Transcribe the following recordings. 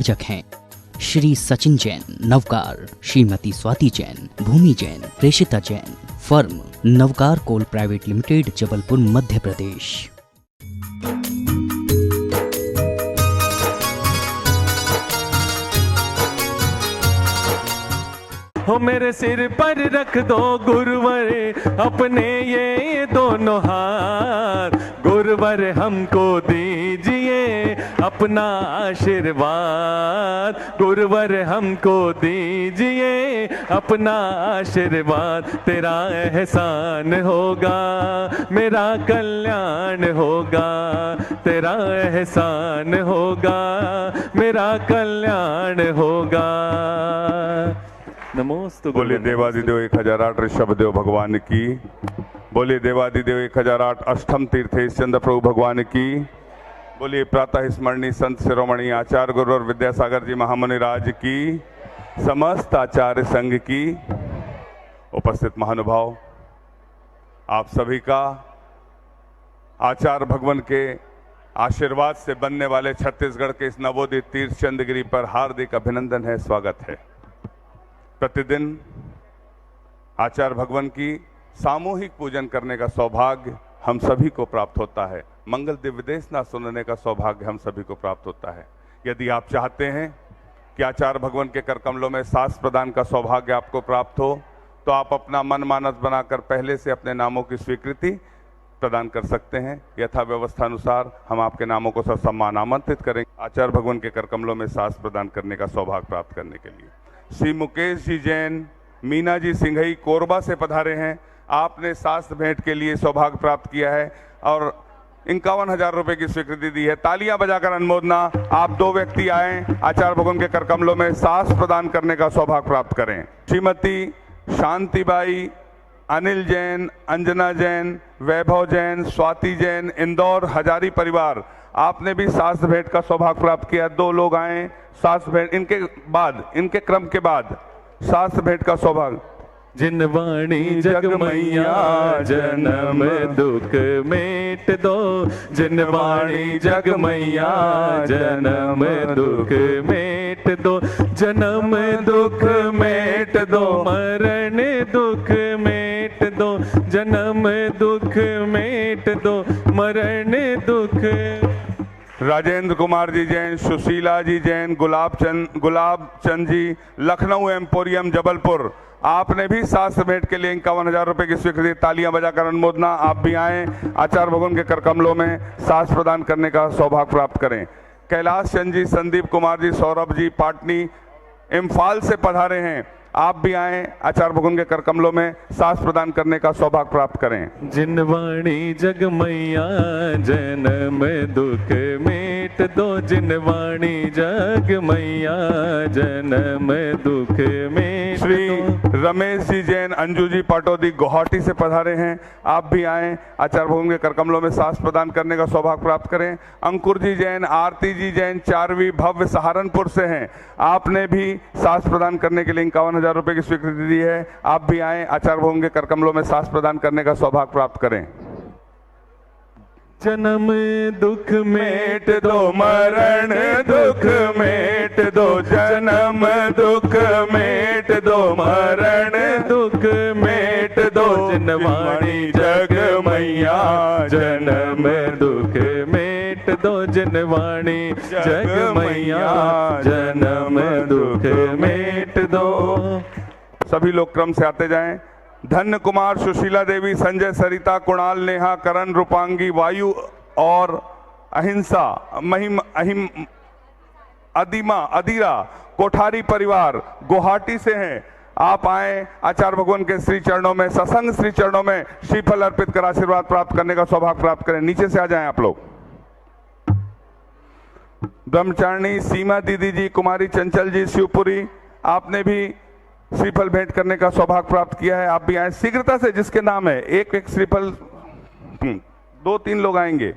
संयोजक हैं श्री सचिन जैन नवकार, श्रीमती स्वाति जैन, भूमि जैन, प्रेषिता जैन। फर्म नवकार कोल private limited, Jabalpur, Madhya Pradesh. हो मेरे सिर पर रख दो गुरुवर अपने ये दोनों हाथ, गुरुवर हमको दीजिए अपना आशीर्वाद, गुरुवर हमको दीजिए अपना आशीर्वाद। तेरा एहसान होगा मेरा कल्याण होगा, तेरा एहसान होगा मेरा कल्याण होगा। नमोस्तु। बोलिए देवादिदेव 1008 ऋषभदेव भगवान की, बोलिए देवादिदेव 1008 अष्टम तीर्थेश चंद्र प्रभु भगवान की, बोलिए प्रातः स्मरणीय संत शिरोमणि आचार्य गुरु और विद्यासागर जी महामुनि राज की, समस्त आचार्य संघ की, उपस्थित महानुभाव, आप सभी का आचार्य भगवान के आशीर्वाद से बनने वाले छत्तीसगढ़ के इस नवोदित तीर्थ चंद्रगिरी पर हार्दिक अभिनंदन है, स्वागत है। प्रतिदिन आचार्य भगवान की सामूहिक पूजन करने का सौभाग्य हम सभी को प्राप्त होता है, मंगल दिव्य देशना सुनने का सौभाग्य हम सभी को प्राप्त होता है। यदि आप चाहते हैं कि आचार्य भगवान के कर कमलों में सास प्रदान का सौभाग्य आपको प्राप्त हो, तो आप अपना मन मानस बनाकर पहले से अपने नामों की स्वीकृति प्रदान कर सकते हैं। यथा व्यवस्था अनुसार हम आपके नामों को ससम्मान आमंत्रित करेंगे आचार्य भगवान के कर कमलों में सास प्रदान करने का सौभाग्य प्राप्त करने के लिए। श्री मुकेश जी जैन, मीना जी सिंघई कोरबा से पधारे हैं। आपने शास्त्र भेंट के लिए सौभाग्य प्राप्त किया है और 51,000 रुपए की स्वीकृति दी है। तालियां बजाकर अनुमोदना। आप दो व्यक्ति आए, आचार्य भगवान के कर कमलों में सास प्रदान करने का सौभाग्य प्राप्त करें। श्रीमती शांतिबाई, अनिल जैन, अंजना जैन, वैभव जैन, स्वाति जैन, इंदौर हजारी परिवार, आपने भी शास्त्र भेंट का सौभाग्य प्राप्त किया। दो लोग आए, शास्त्र भेंट इनके बाद, इनके क्रम के बाद शास्त्र भेंट का सौभाग्य। जिनवाणी जगमैया जन्म दुख मेट दो, जिनवाणी जगमैया जन्म दुख मेट दो, जन्म दुख मेट दो, मरण दुख मेट दो, जन्म दुख मेट दो, मरण दुख। राजेंद्र कुमार जी जैन, सुशीला जी जैन, गुलाब चंद जी, लखनऊ एम्पोरियम जबलपुर, आपने भी शास्त्र भेंट के लिए 51,000 रुपए की स्वीकृति। तालियां बजाकर अनुमोदना। आप भी आए, आचार्य भगवान के कर कमलों में शास्त्र प्रदान करने का सौभाग्य प्राप्त करें। कैलाश चंद जी, संदीप कुमार जी, सौरभ जी पाटनी इम्फाल से पधारे हैं। आप भी आए, आचार्य भगवान के कर कमलों में शास्त्र प्रदान करने का सौभाग्य प्राप्त करें। जिनवाणी जगमैया जन्म दुख मेट दो, जिनवाणी जगमैया जन्म दुख मेट। श्री रमेश जी जैन, अंजू जी पाटोदी गुवाहाटी से पधारे हैं। आप भी आए, आचार्य भगवान के कर कमलों में शास्त्र प्रदान करने का सौभाग्य प्राप्त करें। अंकुर जी जैन, आरती जी जैन, चारवी भव्य सहारनपुर से हैं। आपने भी शास्त्र प्रदान करने के लिए 51,000 रुपए की स्वीकृति दी है। आप भी आए, आचार्य भगवान के कर कमलों में शास्त्र प्रदान करने का सौभाग्य प्राप्त करें। जन्म दुख मेट दो, मरण दुख मेट दो, जन्म दुख मेट दो, मरण दुख मेट दो, जिनवाणी जगमैया जन्म दुख मेट दो, जिनवाणी जगमैया जन्म दुख मेट दो। सभी लोग क्रम से आते जाएं। धन्य कुमार, सुशीला देवी, संजय, सरिता, कुणाल, नेहा, करण, रूपांगी, वायु और अहिंसा, महिम, अहिम, अदिमा, अदीरा कोठारी परिवार गुवाहाटी से हैं। आप आए, आचार्य भगवान के श्री चरणों में, सत्संग श्री चरणों में श्रीफल अर्पित कर आशीर्वाद प्राप्त करने का सौभाग्य प्राप्त करें। नीचे से आ जाएं आप लोग। ब्रह्मचारिणी सीमा दीदी जी, कुमारी चंचल जी शिवपुरी, आपने भी श्रीफल भेंट करने का सौभाग्य प्राप्त किया है। आप भी आए शीघ्रता से, जिसके नाम है एक एक श्रीफल। 2-3 लोग आएंगे।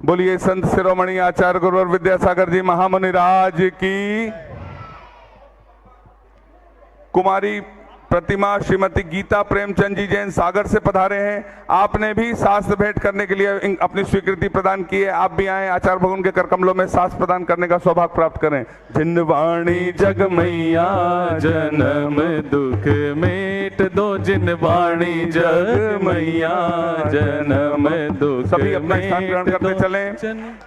बोलिए संत शिरोमणि आचार्य गुरु और विद्यासागर जी महामुनि राज की। कुमारी प्रतिमा श्रीमती गीता प्रेमचंद जी जैन सागर से पधारे हैं। आपने भी शास्त्र भेंट करने के लिए अपनी स्वीकृति प्रदान की है। आप भी आए, आचार्य भगवान के कर कमलों में शास्त्र प्रदान करने का सौभाग्य प्राप्त करें। जिनवाणी जग मैया जन्म दुख मेट दो, जिनवाणी जग मैया जन्म दुख सभी अपना स्थान ग्रहण करते चलें।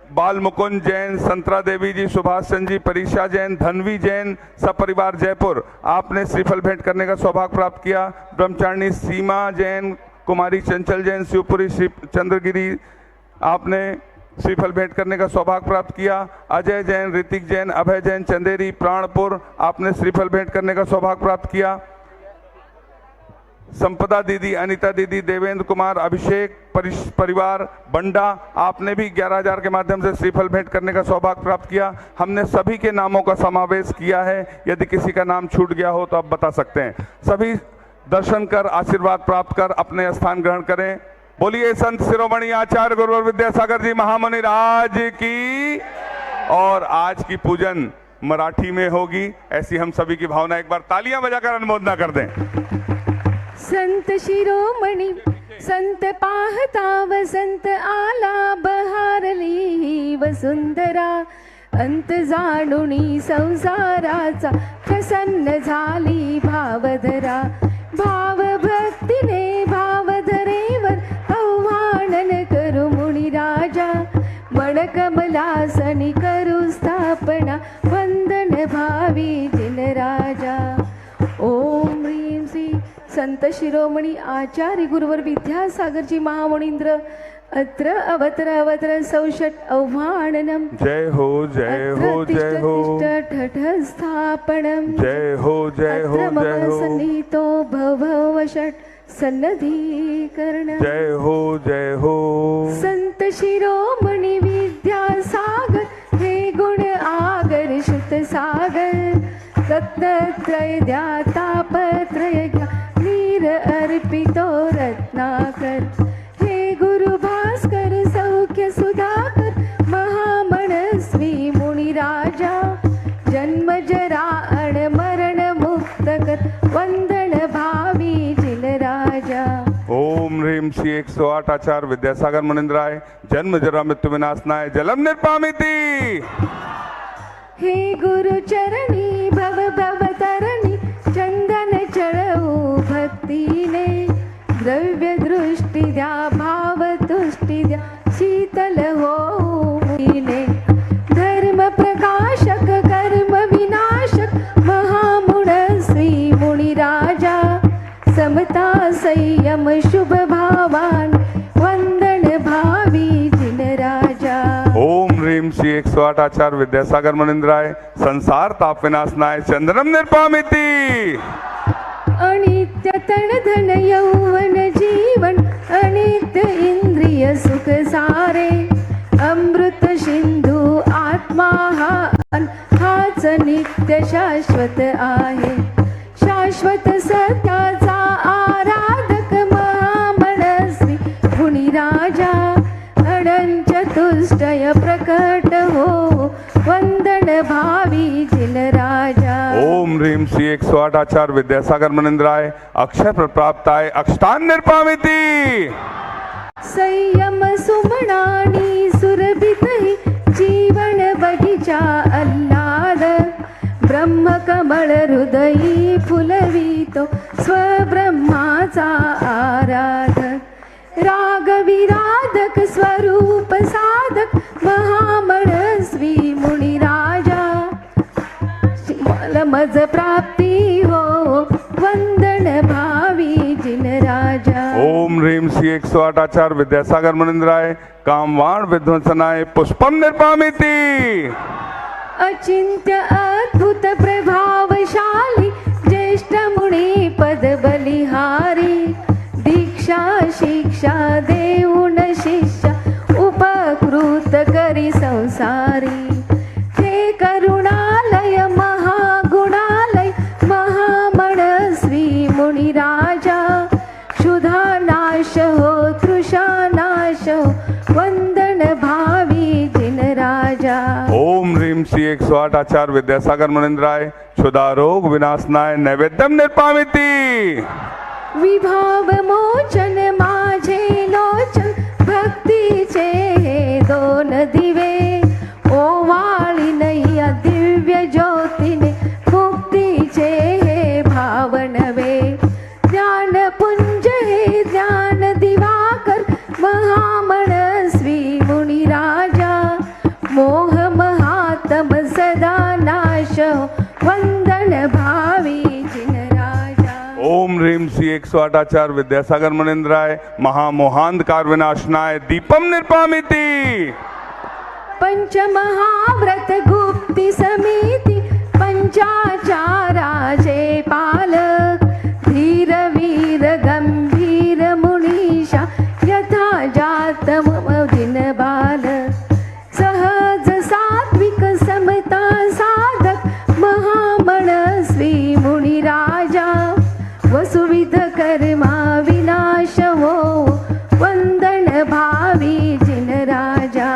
बाल मुकुंद जैन, संतरा देवी जी, सुभाष चंद जी, परीक्षा जैन, धनवी जैन, सपरिवार जयपुर, आपने श्रीफल भेंट करने का सौभाग्य प्राप्त किया। ब्रह्मचारिणी सीमा जैन, कुमारी चंचल जैन, शिवपुरी श्री चंद्रगिरी, आपने श्रीफल भेंट करने का सौभाग्य प्राप्त किया। अजय जैन, ऋतिक जैन, अभय जैन, चंदेरी प्राणपुर, आपने श्रीफल भेंट करने का सौभाग्य प्राप्त किया। संपदा दीदी, अनीता दीदी, देवेंद्र कुमार, अभिषेक परिवार बंडा, आपने भी 11,000 के माध्यम से श्रीफल भेंट करने का सौभाग्य प्राप्त किया। हमने सभी के नामों का समावेश किया है, यदि किसी का नाम छूट गया हो तो आप बता सकते हैं। सभी दर्शन कर आशीर्वाद प्राप्त कर अपने स्थान ग्रहण करें। बोलिए संत शिरोमणि आचार्य गुरुवर विद्यासागर जी महामुनि राज की। और आज की पूजन मराठी में होगी, ऐसी हम सभी की भावना। एक बार तालियां बजाकर अनुमोदना कर दें। संत शिरोमणी संत पाहता वसंत आला, बहारली वसुंधरा अंत जाणुनी संसाराचा, प्रसन्न झाली भावधरा। भाव भक्तीने भावधरेवर आव्हानन करू मुनी राजा, मन कमलासनी करू स्थापना, वंदन भावी जिन राजा। ओम ह्रीं श्री संत शिरोमणी आचार्य गुरुवर विद्यासागर जी महामुनींद्र अत्र अवतर सौषट आह्वाननम। जय हो जय हो जय हो। ठठ स्थापनम। जय हो जय हो जय हो। सन्निहितो भववषट सन्नधीकरण। जय हो जय हो। संत शिरोमणी विद्यासागर, हे गुण आगर शुत सागर, रत्नत्रय द्या तापत्रय घ्या, नीर अर्पितो रत्नाकर। हे गुरु भास्कर सौख्य सुधाकर, महामनस्वी मुनी राजा, जन्म जरा अण मरण मुक्त कर, वंदन भावी जिन राजा। ओम ह्रीं श्री 108 आचार्य विद्यासागर मुनिंद्राय, जन्म जरा मृत्यु विनाशनाय, जलम निर्पामिति। हे गुरु चरणी भव भव तरणी, चंदन चढ़ऊ भक्तीने, द्रव्य दृष्टि द्या भाव तुष्टि द्या, शीतल हो मुनीने। धर्म प्रकाशक कर्म विनाशक, महामुनस्वी मुनि राजा, समता संयम शुभ भावान, वंदन भावी जिन राजा। ओम ह्रीं श्री 108 आचार्य विद्यासागर मुनिंद्राय, संसार ताप विनाशनाय, चंद्रम निर्पामिति। अनित्य तन धन यौवन जीवन, अनित्य इंद्रिय सुख सारे, अमृत सिंधू आत्मा हाच नित्य शाश्वत आहे। शाश्वत सत्याचा आराधक, महामनस्वी मुनी राजा, अनंत चतुष्टय प्रकट हो, वंदन भावी जिन राजा। ओम ह्रीं श्री 108 आचार्य विद्यासागर मुनिंद्राय, अक्षय प्राप्ताय, अक्षतान निर्पामिति। संयम सुमनानी सुरभितहि, जीवन बगीचा आह्लाद, ब्रह्म कमळ हृदयी फुलवितो, स्वब्रह्माचा आराधक। राग विराधक स्वरूप साधक, महामनस्वी मुनी राजा, मज प्राप्ती हो, वंदन भावी जिन राजा। ओम ह्रीं श्री 108 आचार्य विद्यासागर मुनिंद्राय, कामवाण विध्वंसनाय, पुष्पम निर्पामिति। अचिंत्य अद्भुत प्रभावशाली, ज्येष्ठ मुनी पद बलिहारी, दीक्षा शिक्षा देऊन शिष्य, उपकृत करी संसारी। हे करुणालय महागुणालय, महामनस्वी मुनी राजा, क्षुधा नाश हो तृषा नाश हो, वंदन भावी जिन राजा। ओम ह्रीं ह्रीं श्री 108 आचार्य विद्यासागर मुनिंद्राय क्षुधा रोग विनाशनाय नैवेद्यम निर्पामिति। विभाव मोचन माझे लोचन भक्तीचे हे दोन दिवे ओवाळी नैया दिव्य ज्योतीने मुक्तीचे हे भाव नवे ज्ञानपुंज हे ज्ञान दिवाकर महामनस्वी मुनिराजा मोह महात्म सदा नाश वंदन भावी जिन राजा। ओम ह्रीं श्री 108 आचार्य विद्यासागर मुनिंद्राय महामोहांधकार विनाशनाय दीपम निर्पामिति। पंच महाव्रत गुप्ती समिति पंचाचाराचे पालक धीर वीर गंभीर मुनीषा यथा जात मम दिन बालक सहज सात्विक समता साधक महामनस्वी मुनिराजा वसुविध कर्मा विनाश हो वंदन भावी जिन राजा।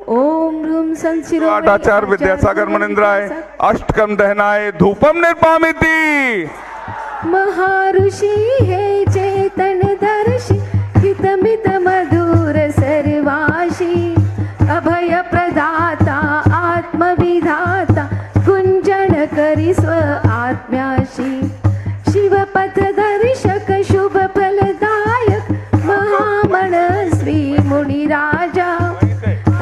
ओम ह्रूं संशिरो आचार्य विद्यासागर मुनिंद्राय अष्टकम दहनाय धूपम निर्पामिति। महाऋषि हे चेतन दर्शि हितमित मधुर सर्वाशी अभय प्रदाता आत्मविधाता गुंजन करी स्व आत्म्याशी शिवपथ दर्शक शुभ फलदायक महामनस्वी मुनिराजा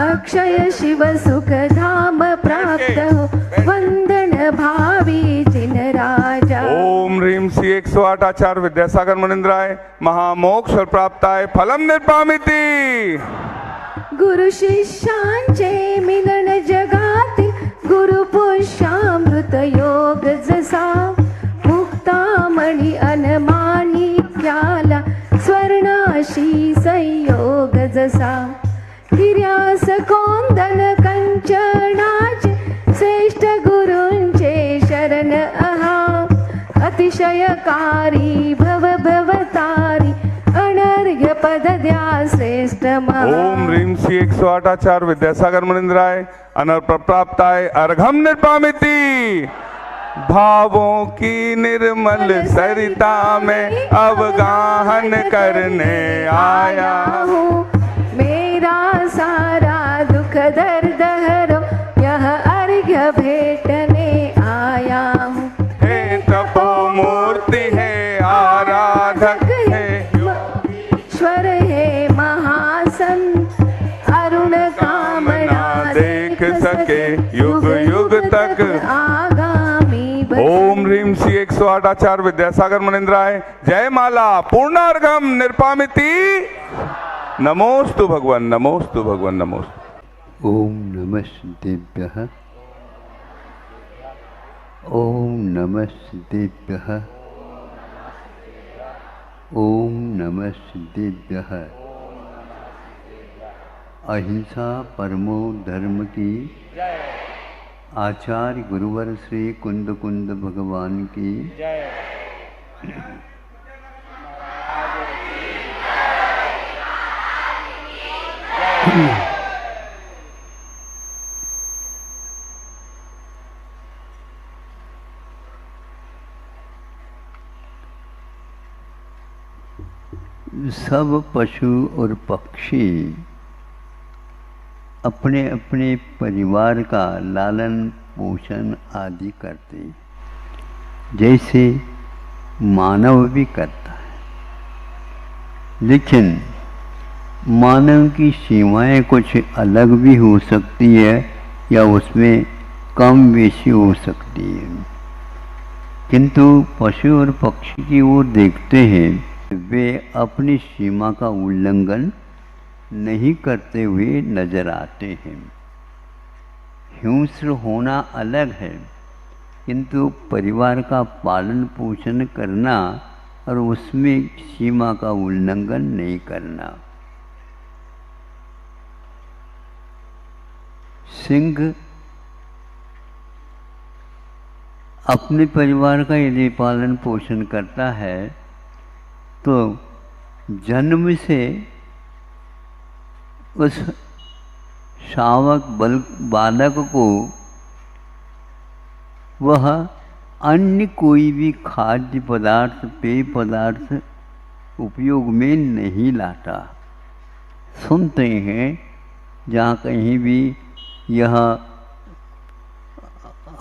अक्षय शिव सुख धाम प्राप्त हो वंदन भावी जिन राजा। ओम ह्रीं श्री 108 आचार्य विद्यासागर मुनिंद्राय महामोक्ष प्राप्ताय फलम निर्पामिति। गुरु शिष्यांचे मिलन जगातील गुरु पुष्यामृत योग जसा मुक्तामणी अनमाणिक्याला स्वर्णाशी संयोग जसा हिर्यास कोंदन कंचनाचे श्रेष्ठ गुरूंचे शरण अहा अतिशयकारी भव भवतारी अनर्घ्य पद द्या श्रेष्ठ महा। ओम ह्रीं श्री 108 आचार्य विद्यासागर मुनिंद्राय अनर्घ्य प्राप्ताय अर्घम निर्पामिति। भावों की निर्मल सरिता में अवगाहन करने आया हूँ मेरा सारा दुख दर्द हरो यह अर्घ्य भेटने आया हूँ। हे तपो मूर्ति है आराधक है ईश्वर है महासंत अरुण कामना देख सके युग युग तक आगामी। ओम ह्रीं श्री 108 आचार्य विद्यासागर मुनिंद्राय जय माला पूर्णार्घम निर्पामिति। नमोस्तु भगवान नमोस्तु भगवान नमोस्तु। ओम नमः सिद्धेभ्यः ओम नमः सिद्धेभ्यः ओम नमः सिद्धेभ्यः। अहिंसा परमो धर्म की आचार्य गुरुवर श्री कुंद कुंद भगवान की सब पशु और पक्षी अपने अपने परिवार का लालन पोषण आदि करते जैसे मानव भी करता है। लेकिन मानव की सीमाएं कुछ अलग भी हो सकती है या उसमें कम बेशी हो सकती है, किंतु पशु और पक्षी की ओर देखते हैं वे अपनी सीमा का उल्लंघन नहीं करते हुए नजर आते हैं। हिंस्र होना अलग है, किंतु परिवार का पालन पोषण करना और उसमें सीमा का उल्लंघन नहीं करना। सिंह अपने परिवार का यदि पालन पोषण करता है तो जन्म से उस शावक बालक को वह अन्य कोई भी खाद्य पदार्थ पेय पदार्थ उपयोग में नहीं लाता। सुनते हैं जहाँ कहीं भी यह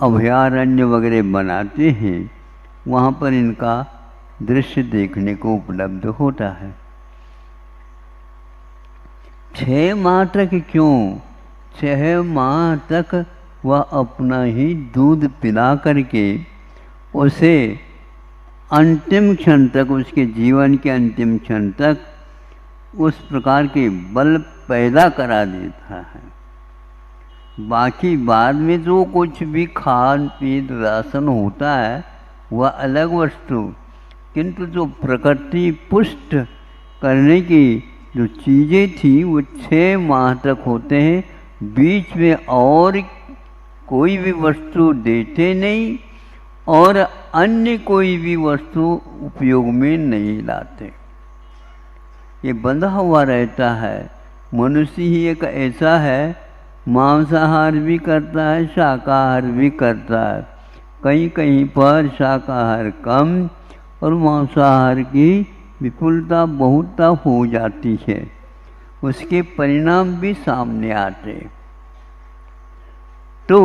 अभयारण्य वगैरह बनाते हैं वहाँ पर इनका दृश्य देखने को उपलब्ध होता है। 6 माह तक क्यों? 6 माह तक वह अपना ही दूध पिला करके उसे अंतिम क्षण तक, उसके जीवन के अंतिम क्षण तक उस प्रकार के बल पैदा करा देता है। बाकी बाद में जो कुछ भी खान पीन राशन होता है वह अलग वस्तु, किंतु जो प्रकृति पुष्ट करने की जो चीज़ें थी वो 6 माह तक होते हैं। बीच में और कोई भी वस्तु देते नहीं और अन्य कोई भी वस्तु उपयोग में नहीं लाते। ये बंधा हुआ रहता है। मनुष्य ही एक ऐसा है, मांसाहार भी करता है, शाकाहार भी करता है। कहीं कहीं पर शाकाहार कम और मांसाहार की विपुलता बहुतता हो जाती है। उसके परिणाम भी सामने आते। तो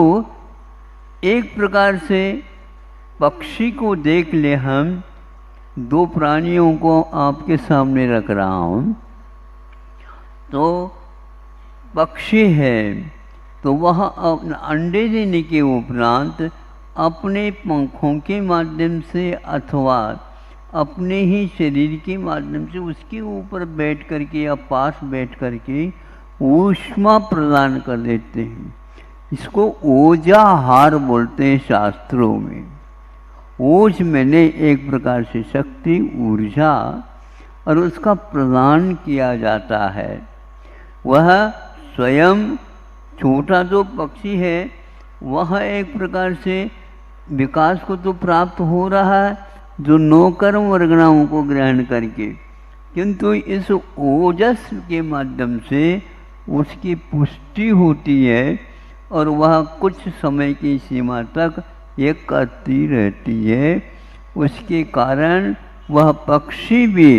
एक प्रकार से पक्षी को देख ले, हम 2 प्राणियों को आपके सामने रख रहा हूँ। तो पक्षी है तो वह अंडे देने के उपरांत अपने पंखों के माध्यम से अथवा अपने ही शरीर के माध्यम से उसके ऊपर बैठ करके या पास बैठ करके ऊष्मा प्रदान कर देते हैं। इसको ओजाहार बोलते हैं शास्त्रों में। ओज मैंने एक प्रकार से शक्ति, ऊर्जा, और उसका प्रदान किया जाता है। वह स्वयं छोटा जो पक्षी है वह एक प्रकार से विकास को तो प्राप्त हो रहा है जो 9 कर्म वर्गणाओं को ग्रहण करके, किंतु इस ओजस के माध्यम से उसकी पुष्टि होती है और वह कुछ समय की सीमा तक ये करती रहती है। उसके कारण वह पक्षी भी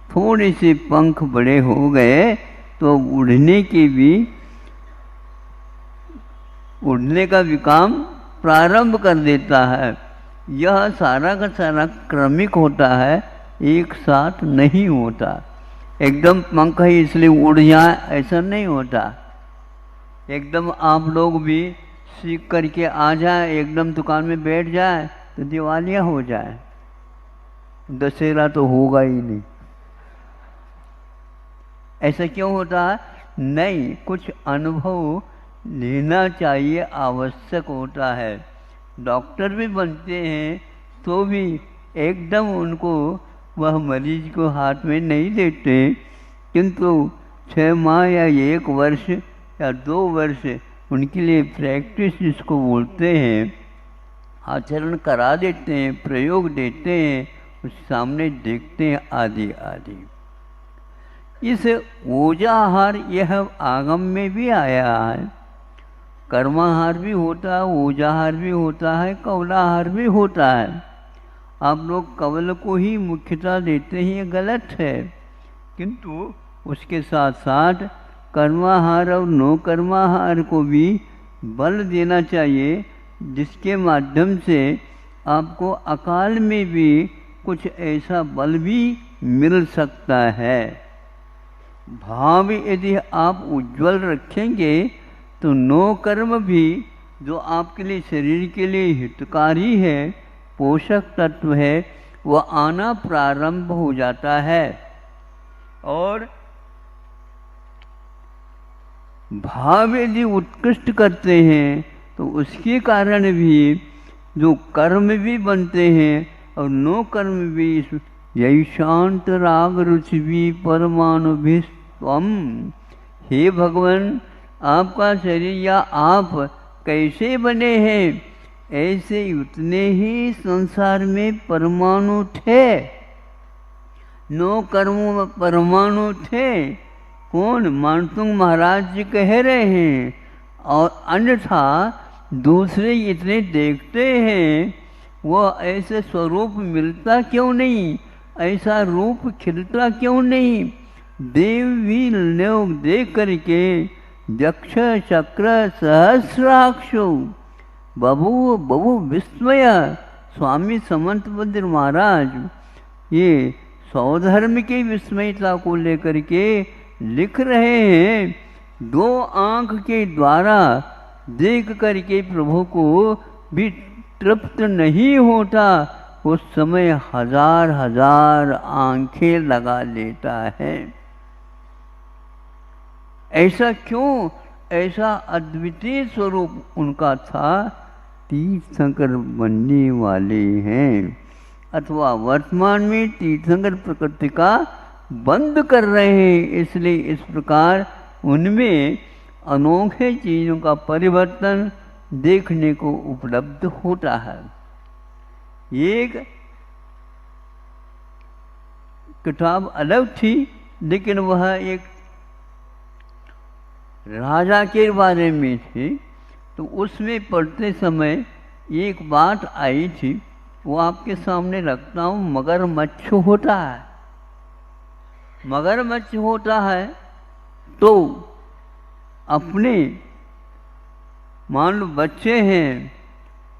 थोड़े से पंख बड़े हो गए तो उड़ने का भी काम प्रारंभ कर देता है। यह सारा का सारा क्रमिक होता है, एक साथ नहीं होता। एकदम पंख ही इसलिए उड़ जाए ऐसा नहीं होता। एकदम आप लोग भी सीख करके आ जाए, एकदम दुकान में बैठ जाए तो दिवालिया हो जाए, दशहरा तो होगा ही नहीं। ऐसा क्यों होता है? नहीं, कुछ अनुभव लेना चाहिए, आवश्यक होता है। डॉक्टर भी बनते हैं तो भी एकदम उनको वह मरीज को हाथ में नहीं देते, किंतु 6 माह या 1 वर्ष या 2 वर्ष उनके लिए प्रैक्टिस जिसको बोलते हैं, आचरण करा देते हैं, प्रयोग देते हैं, उस सामने देखते हैं आदि आदि। इस ओजाहार यह आगम में भी आया है। कर्माहार भी होता है, ओजाहार भी होता है, कवलाहार भी होता है। आप लोग कवल को ही मुख्यता देते हैं, ये गलत है। किंतु उसके साथ साथ कर्माहार और नो कर्माहार को भी बल देना चाहिए, जिसके माध्यम से आपको अकाल में भी कुछ ऐसा बल भी मिल सकता है। भाव यदि आप उज्जवल रखेंगे तो नो कर्म भी जो आपके लिए शरीर के लिए हितकारी है, पोषक तत्व है, वह आना प्रारंभ हो जाता है। और भाव यदि उत्कृष्ट करते हैं तो उसके कारण भी जो कर्म भी बनते हैं और नो कर्म भी, यही शांत राग रुचि भी परमाणु भी स्वम। हे भगवान, आपका शरीर या आप कैसे बने हैं, ऐसे उतने ही संसार में परमाणु थे, नो कर्मों में परमाणु थे, कौन? मानसिंह महाराज जी कह रहे हैं। और अन्यथा दूसरे इतने देखते हैं, वो ऐसे स्वरूप मिलता क्यों नहीं, ऐसा रूप खिलता क्यों नहीं? देव भी लोग देख करके यक्ष चक्र सहस्राक्षो बबू बबू विस्मय। स्वामी समंतभद्र महाराज ये सौधर्म की विस्मयता को लेकर के लिख रहे हैं। 2 आंख के द्वारा देख करके प्रभु को भी तृप्त नहीं होता, उस समय हजार हजार आंखें लगा लेता है। ऐसा क्यों? ऐसा अद्वितीय स्वरूप उनका था। तीर्थंकर बनने वाले हैं अथवा वर्तमान में तीर्थंकर प्रकृति का बंद कर रहे हैं, इसलिए इस प्रकार उनमें अनोखे चीज़ों का परिवर्तन देखने को उपलब्ध होता है। एक किताब अलग थी, लेकिन वह एक राजा के बारे में थी, तो उसमें पढ़ते समय एक बात आई थी, वो आपके सामने रखता हूँ। मगरमच्छ होता है, मगरमच्छ होता है तो अपने मान लो बच्चे हैं,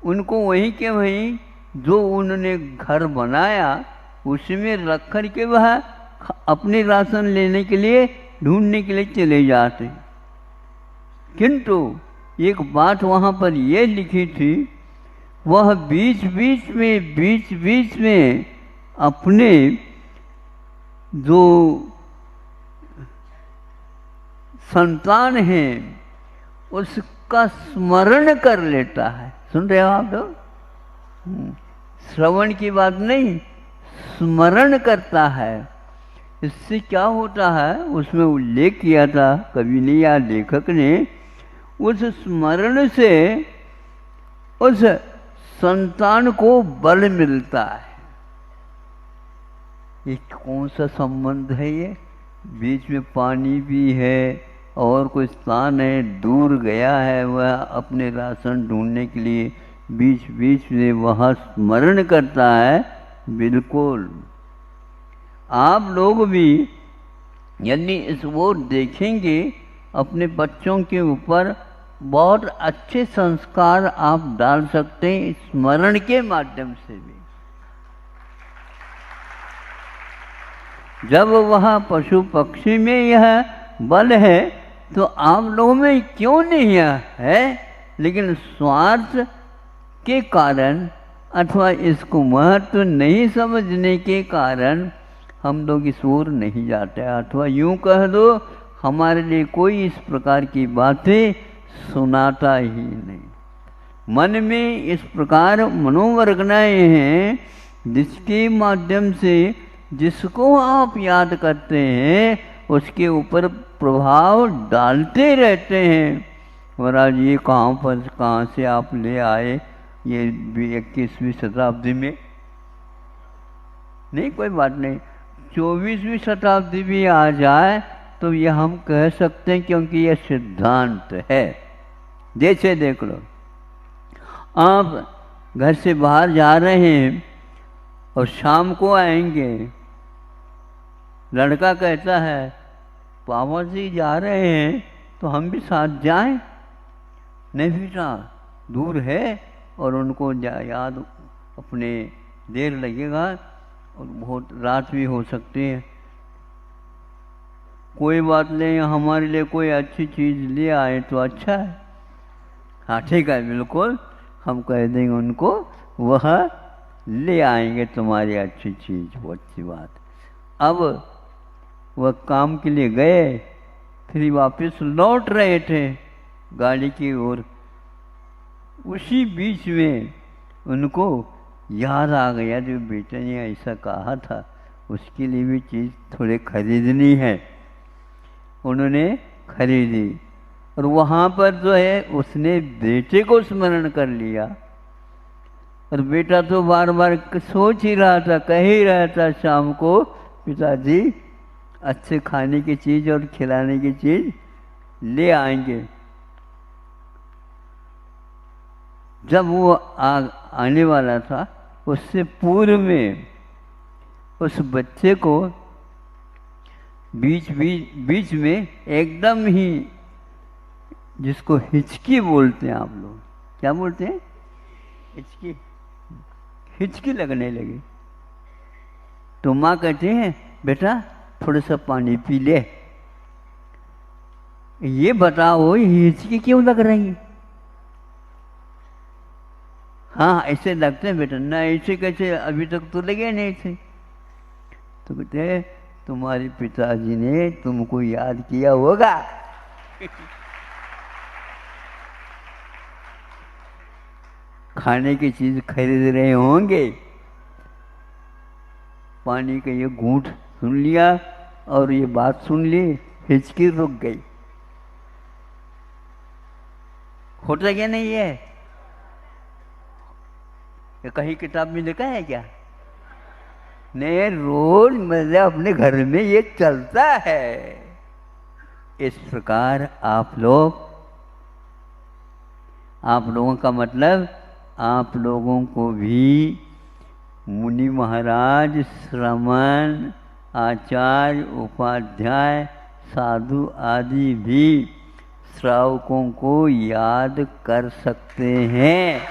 उनको वहीं के वहीं जो उन्होंने घर बनाया उसमें रख कर के वह अपने राशन लेने के लिए ढूंढने के लिए चले जाते। किंतु एक बात वहाँ पर यह लिखी थी, वह बीच बीच में अपने जो संतान है उसका स्मरण कर लेता है। सुन रहे हो आप लोग? श्रवण की बात नहीं, स्मरण करता है। इससे क्या होता है, उसमें उल्लेख किया था कवि ने या लेखक ने, उस स्मरण से उस संतान को बल मिलता है। ये कौन सा संबंध है? ये बीच में पानी भी है और कोई स्थान है, दूर गया है वह अपने राशन ढूंढने के लिए, बीच बीच में वह स्मरण करता है। बिल्कुल आप लोग भी यदि इस वो देखेंगे अपने बच्चों के ऊपर, बहुत अच्छे संस्कार आप डाल सकते हैं स्मरण के माध्यम से भी। जब वह पशु पक्षी में यह बल है तो आप लोगों में क्यों नहीं है? लेकिन स्वार्थ के कारण अथवा इसको महत्व नहीं समझने के कारण हम लोग इस ओर नहीं जाते, अथवा यूं कह दो हमारे लिए कोई इस प्रकार की बातें सुनाता ही नहीं। मन में इस प्रकार मनोवरगनाएं हैं जिसके माध्यम से जिसको आप याद करते हैं उसके ऊपर प्रभाव डालते रहते हैं। महाराज ये कहाँ से आप ले आए ये 21वीं शताब्दी में? नहीं कोई बात नहीं, 24वीं शताब्दी भी आ जाए तो ये हम कह सकते हैं, क्योंकि यह सिद्धांत है। जैसे देख लो, आप घर से बाहर जा रहे हैं और शाम को आएंगे, लड़का कहता है पापा जी जा रहे हैं तो हम भी साथ जाएं? नहीं बेटा, दूर है और उनको याद अपने देर लगेगा और बहुत रात भी हो सकती है। कोई बात नहीं, हमारे लिए कोई अच्छी चीज़ ले आए तो अच्छा है। हाँ ठीक है, बिल्कुल हम कह देंगे उनको, वह ले आएंगे तुम्हारी अच्छी चीज़, वो अच्छी बात। अब वह काम के लिए गए, फिर वापस लौट रहे थे गाड़ी की ओर, उसी बीच में उनको याद आ गया जो बेटे ने ऐसा कहा था, उसके लिए भी चीज़ थोड़े खरीदनी है। उन्होंने खरीदी और वहाँ पर जो है उसने बेटे को स्मरण कर लिया। और बेटा तो बार बार सोच ही रहा था, कह ही रहा था शाम को, पिताजी अच्छे खाने की चीज और खिलाने की चीज ले आएंगे। जब वो आने वाला था उससे पूर्व में उस बच्चे को बीच में एकदम ही, जिसको हिचकी बोलते हैं आप लोग, क्या बोलते हैं? हिचकी लगने लगी। तो माँ कहती है बेटा थोड़ा सा पानी पी ले। ये बताओ ये हिचकी क्यों लग रही है? हाँ ऐसे लगते हैं बेटा। ना ऐसे कैसे, अभी तक तो लगे नहीं थे। तो कहते तुम्हारे पिताजी ने तुमको याद किया होगा। खाने की चीज खरीद रहे होंगे, पानी का ये घूंट सुन लिया और ये बात सुन ली, हिचकी रुक गई। होता क्या नहीं है? ये कहीं किताब में लिखा है क्या? नहीं, रोज मतलब अपने घर में ये चलता है। इस प्रकार आप लोगों का मतलब आप लोगों को भी मुनि महाराज, श्रमण, आचार्य, उपाध्याय, साधु आदि भी श्रावकों को याद कर सकते हैं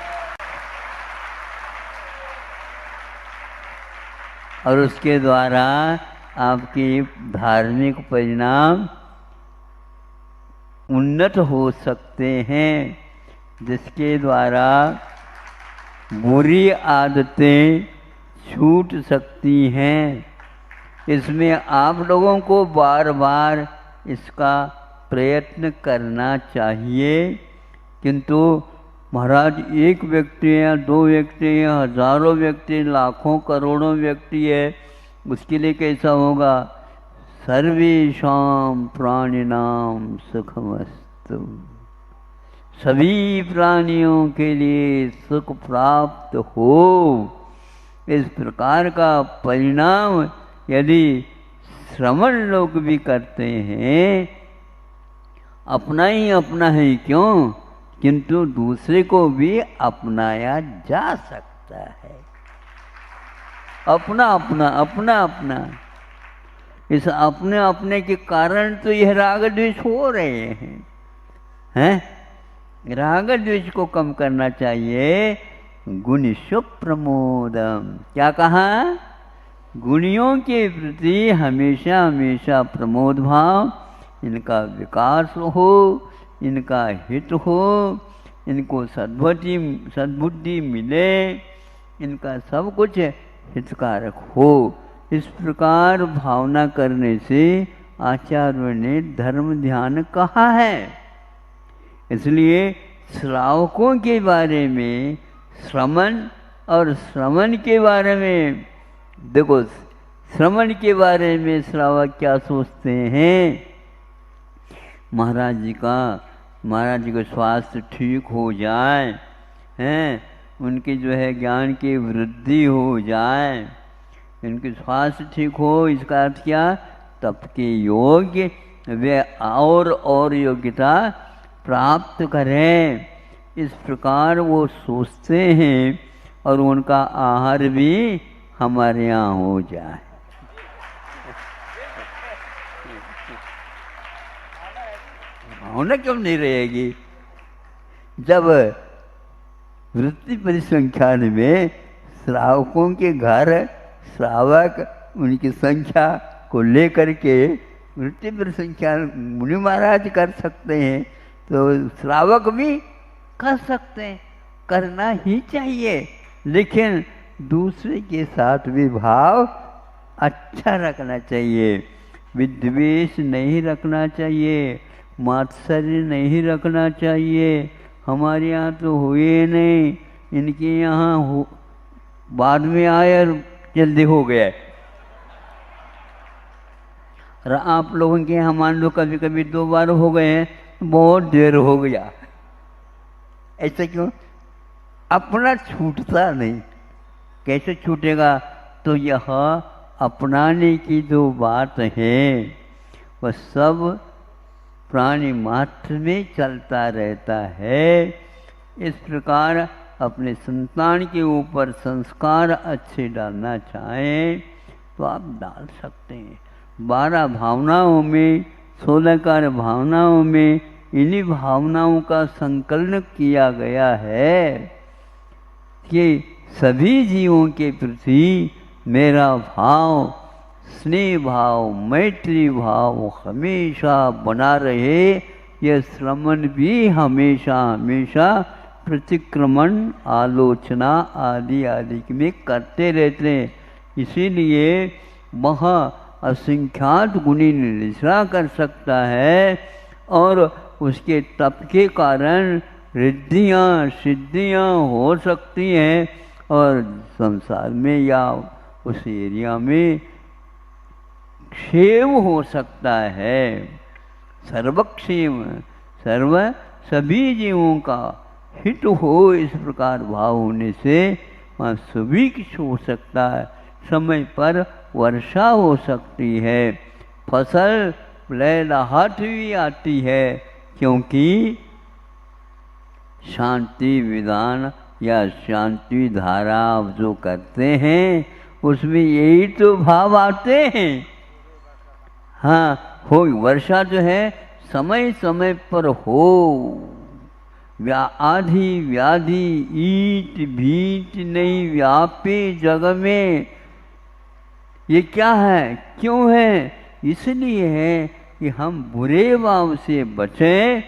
और उसके द्वारा आपके धार्मिक परिणाम उन्नत हो सकते हैं, जिसके द्वारा बुरी आदतें छूट सकती हैं। इसमें आप लोगों को बार बार इसका प्रयत्न करना चाहिए। किंतु महाराज एक व्यक्ति है, दो व्यक्ति है, हजारों व्यक्ति, लाखों करोड़ों व्यक्ति है, उसके लिए कैसा होगा? सर्वेषां प्राणिनां सुखमस्तु। सभी प्राणियों के लिए सुख प्राप्त हो। इस प्रकार का परिणाम यदि श्रमण लोग भी करते हैं, अपना ही अपना है क्यों, किंतु दूसरे को भी अपनाया जा सकता है। अपना अपना अपना अपना, इस अपने अपने के कारण तो यह राग द्वेष हो रहे हैं। राग द्वेष को कम करना चाहिए। गुणेषु प्रमोदम, क्या कहा? गुणियों के प्रति हमेशा हमेशा प्रमोद भाव, इनका विकास हो, इनका हित हो, इनको सद्बुद्धि मिले, इनका सब कुछ हितकारक हो। इस प्रकार भावना करने से आचार्य ने धर्म ध्यान कहा है। इसलिए श्रावकों के बारे में श्रमण और श्रवण के बारे में देखो, श्रवण के बारे में श्रावक क्या सोचते हैं? महाराज जी का स्वास्थ्य ठीक हो जाए, उनकी जो है ज्ञान की वृद्धि हो जाए, इनके स्वास्थ्य ठीक हो, इसका अर्थ क्या? तप के योग्य वे और योग्यता प्राप्त करें। इस प्रकार वो सोचते हैं और उनका आहार भी हमारे यहाँ हो जाए। भावना क्यों नहीं रहेगी? जब वृत्ति परिसंख्यान में श्रावकों के घर श्रावक उनकी संख्या को लेकर के वृत्ति परिसंख्यान मुनि महाराज कर सकते हैं, तो श्रावक भी कर सकते हैं, करना ही चाहिए। लेकिन दूसरे के साथ भी भाव अच्छा रखना चाहिए, विद्वेष नहीं रखना चाहिए, मात्सर्य नहीं रखना चाहिए। हमारे यहाँ तो हुए नहीं, इनके यहाँ बाद में आए और जल्दी हो गया। और आप लोगों के यहाँ मान लो कभी कभी 2 बार हो गए हैं, बहुत देर हो गया। ऐसा क्यों? अपना छूटता नहीं। कैसे छूटेगा? तो यह अपनाने की जो बात है वह सब प्राणी मात्र में चलता रहता है। इस प्रकार अपने संतान के ऊपर संस्कार अच्छे डालना चाहें तो आप डाल सकते हैं। 12 भावनाओं में 16 कार भावनाओं में इन्हीं भावनाओं का संकलन किया गया है कि सभी जीवों के प्रति मेरा भाव, स्नेह भाव, मैत्री भाव हमेशा बना रहे। यह श्रमण भी हमेशा हमेशा प्रतिक्रमण, आलोचना आदि आदि में करते रहते हैं। इसीलिए वह असंख्यात गुणी निर्देशना कर सकता है और उसके तप के कारण रिद्धियाँ सिद्धियाँ हो सकती हैं और संसार में या उस एरिया में क्षेम हो सकता है। सर्वक्षेम, सभी जीवों का हित हो, इस प्रकार भाव होने से वहाँ सभी कुछ हो सकता है। समय पर वर्षा हो सकती है, फसल लहलहाट भी आती है, क्योंकि शांति विधान या शांति धारा आप जो करते हैं उसमें यही तो भाव आते हैं। हाँ, हो वर्षा जो है समय समय पर हो। आधी व्याधि ईट भीट नहीं व्यापे जग में। ये क्या है, क्यों है? इसलिए है कि हम बुरे भाव से बचें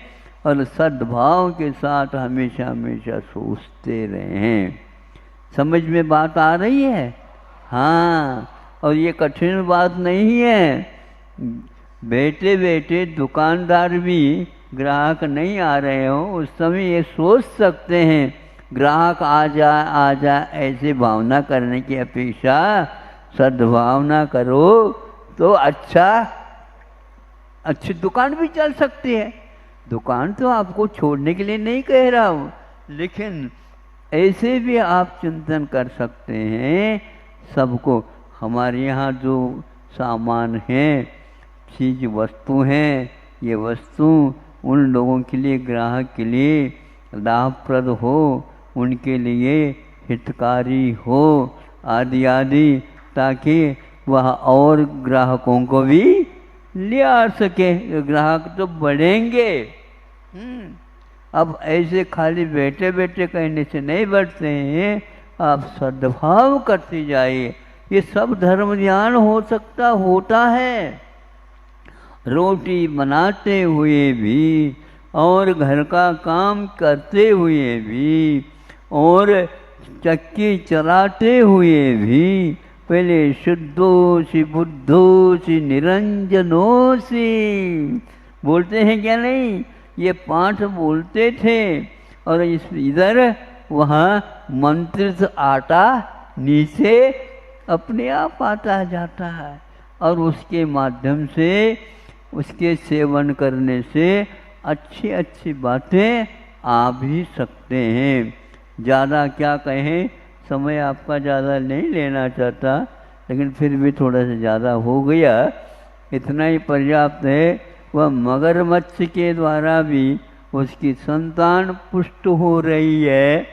और सद्भाव के साथ हमेशा हमेशा सोचते रहें। समझ में बात आ रही है? हाँ, और ये कठिन बात नहीं है। बैठे बैठे दुकानदार भी ग्राहक नहीं आ रहे हो उस समय ये सोच सकते हैं ग्राहक आ जाए, ऐसे भावना करने की अपेक्षा सद्भावना करो तो अच्छी दुकान भी चल सकती है। दुकान तो आपको छोड़ने के लिए नहीं कह रहा हूँ, लेकिन ऐसे भी आप चिंतन कर सकते हैं। सबको हमारे यहाँ जो सामान है, चीज वस्तु हैं, ये वस्तु उन लोगों के लिए, ग्राहक के लिए लाभप्रद हो, उनके लिए हितकारी हो आदि आदि, ताकि वह और ग्राहकों को भी ले आ सके। ग्राहक तो बढ़ेंगे। अब ऐसे खाली बैठे बैठे कहने से नहीं बढ़ते हैं, आप सद्भाव करते जाइए। ये सब धर्म ज्ञान होता है। रोटी बनाते हुए भी और घर का काम करते हुए भी और चक्की चलाते हुए भी पहले शुद्धोषि बुद्धोषि निरंजनोषि बोलते हैं क्या नहीं? ये पाठ बोलते थे और इधर वहाँ मंत्रित आटा नीचे अपने आप आता जाता है और उसके माध्यम से, उसके सेवन करने से अच्छी अच्छी बातें आ भी सकते हैं। ज़्यादा क्या कहें, समय आपका ज़्यादा नहीं लेना चाहता, लेकिन फिर भी थोड़ा सा ज़्यादा हो गया, इतना ही पर्याप्त है। वह मगरमच्छ के द्वारा भी उसकी संतान पुष्ट हो रही है,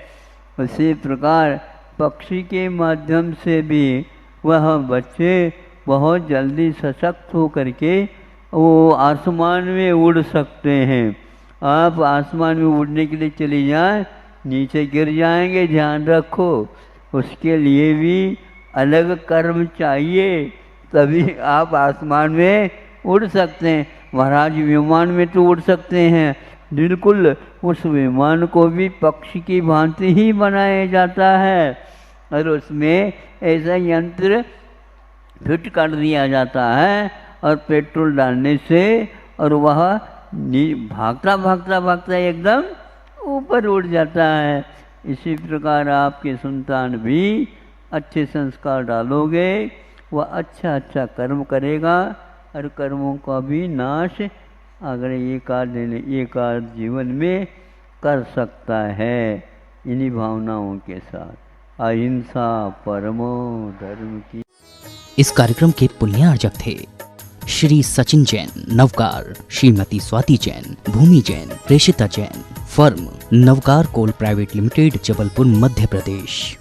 उसी प्रकार पक्षी के माध्यम से भी वह बच्चे बहुत जल्दी सशक्त हो करके वो आसमान में उड़ सकते हैं। आप आसमान में उड़ने के लिए चली जाएं, नीचे गिर जाएंगे, ध्यान रखो। उसके लिए भी अलग कर्म चाहिए, तभी आप आसमान में उड़ सकते हैं। महाराज विमान में तो उड़ सकते हैं, बिल्कुल उस विमान को भी पक्षी की भांति ही बनाया जाता है और उसमें ऐसा यंत्र फिट कर दिया जाता है और पेट्रोल डालने से और वह भागता भागता भागता एकदम ऊपर उड़ जाता है। इसी प्रकार आपके संतान भी अच्छे संस्कार डालोगे, वह अच्छा अच्छा कर्म करेगा और कर्मों का भी नाश अगर एक आध जीवन में कर सकता है। इन्हीं भावनाओं के साथ अहिंसा परमो धर्म की। इस कार्यक्रम के पुण्यार्जक थे श्री सचिन जैन नवकार, श्रीमती स्वाति जैन, भूमि जैन, प्रेषिता जैन, फर्म नवकार कोल प्राइवेट लिमिटेड, जबलपुर, मध्य प्रदेश।